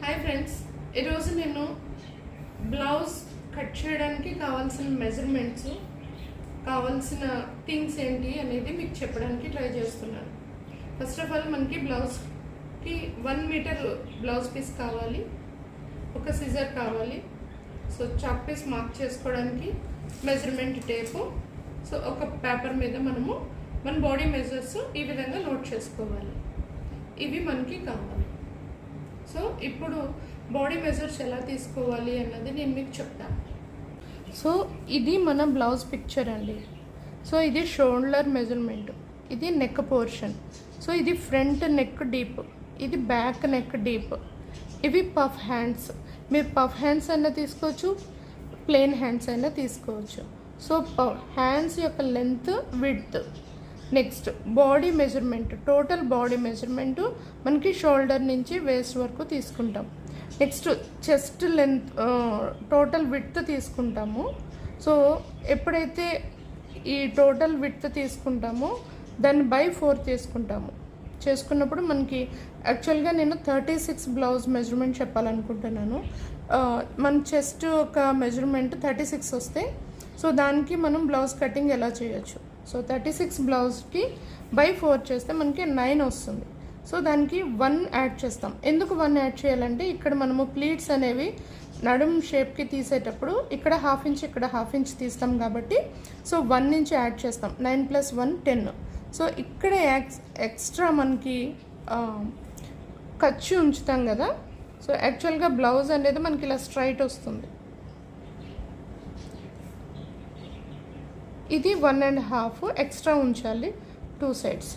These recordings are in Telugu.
హాయ్ ఫ్రెండ్స్, ఈరోజు నేను బ్లౌజ్ కట్ చేయడానికి కావాల్సిన మెజర్మెంట్స్, కావాల్సిన థింగ్స్ ఏంటి అనేది మీకు చెప్పడానికి ట్రై చేస్తున్నాను. ఫస్ట్ ఆఫ్ ఆల్ మనకి బ్లౌజ్కి 1 మీటర్ బ్లౌజ్ పీస్ కావాలి, ఒక సిజర్ కావాలి. సో చాక్ పీస్ మార్క్ చేసుకోవడానికి మెజర్మెంట్ టేపు. సో ఒక పేపర్ మీద మనము మన బాడీ మెజర్స్ ఈ విధంగా నోట్ చేసుకోవాలి. ఇవి మనకి కావాలి. సో ఇప్పుడు బాడీ మెజర్స్ ఎలా తీసుకోవాలి అన్నది నేను మీకు చెప్తాను. సో ఇది మన బ్లౌజ్ పిక్చర్ అండి. సో ఇది షోల్డర్ మెజర్మెంట్, ఇది నెక్ పోర్షన్. సో ఇది ఫ్రంట్ నెక్ డీప్, ఇది బ్యాక్ నెక్ డీప్. ఇవి పఫ్ హ్యాండ్స్. మీరు పఫ్ హ్యాండ్స్ అయినా తీసుకోవచ్చు, ప్లెయిన్ హ్యాండ్స్ అయినా తీసుకోవచ్చు. సో హ్యాండ్స్ యొక్క length, width. Next body measurement, total body measurement మనకి షోల్డర్ నుంచి వేస్ట్ వరకు తీసుకుంటాం. Next chest length, total width తీసుకుంటాము. సో ఎప్పుడైతే ఈ టోటల్ విడ్త్ తీసుకుంటామో దాన్ని బై 4 తీసుకుంటాము. చేసుకున్నప్పుడు మనకి యాక్చువల్గా నేను 36 బ్లౌజ్ మెజర్మెంట్ చెప్పాలనుకుంటున్నాను. మన చెస్ట్ ఒక మెజర్మెంట్ 36 వస్తే సో దానికి మనం బ్లౌజ్ కటింగ్ ఎలా చేయొచ్చు. సో 36 బ్లౌజ్కి బై 4 చేస్తే మనకి 9 వస్తుంది. సో దానికి 1 యాడ్ చేస్తాం. ఎందుకు 1 యాడ్ చేయాలంటే ఇక్కడ మనము ప్లీట్స్ అనేవి నడుం షేప్కి తీసేటప్పుడు ఇక్కడ 1/2 ఇంచ్, ఇక్కడ 1/2 ఇంచ్ తీస్తాం కాబట్టి సో 1 ఇంచ్ యాడ్ చేస్తాం. 9 + 1 10. సో ఇక్కడ ఎక్స్ట్రా మనకి ఖర్చు ఉంచుతాం కదా. సో యాక్చువల్గా బ్లౌజ్ అనేది మనకి ఇలా స్ట్రైట్ వస్తుంది. ఇది 1.5 ఎక్స్ట్రా ఉంచాలి 2 సైడ్స్.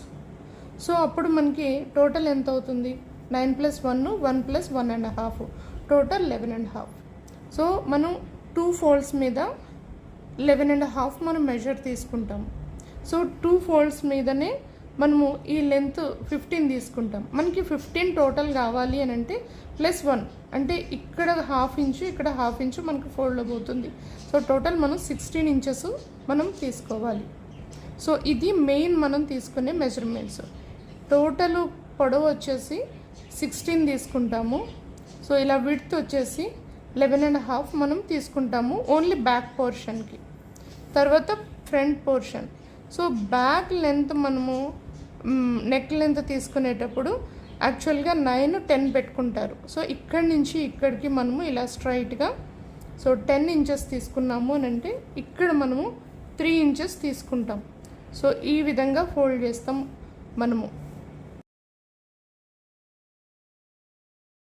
సో అప్పుడు మనకి టోటల్ ఎంత అవుతుంది? 9 + 1, 1 + 1.5, టోటల్ 11.5. సో మనం 2 ఫోల్డ్స్ మీద 11.5 మనం మెజర్ తీసుకుంటాం. సో 2 ఫోల్డ్స్ మీదనే మనము ఈ లెంత్ 15 తీసుకుంటాం. మనకి 15 టోటల్ కావాలి అని అంటే +1 అంటే ఇక్కడ 1/2 ఇంచు, ఇక్కడ 1/2 ఇంచు మనకు ఫోల్డ్లో పోతుంది. సో టోటల్ మనం 16 ఇంచెస్ మనం తీసుకోవాలి. సో ఇది మెయిన్ మనం తీసుకునే మెజర్మెంట్స్. టోటల్ పొడవు వచ్చేసి 16 తీసుకుంటాము. సో ఇలా విడ్త్ వచ్చేసి 11.5 మనం తీసుకుంటాము ఓన్లీ బ్యాక్ పోర్షన్కి. తర్వాత front portion. So back length మనము నెక్ లెంత్ తీసుకునేటప్పుడు యాక్చువల్గా 9, 10 పెట్టుకుంటారు. సో ఇక్కడి నుంచి ఇక్కడికి మనము ఇలా స్ట్రైట్గా సో 10 ఇంచెస్ తీసుకున్నాము అని అంటే ఇక్కడ మనము 3 ఇంచెస్ తీసుకుంటాం. సో ఈ విధంగా ఫోల్డ్ చేస్తాం మనము.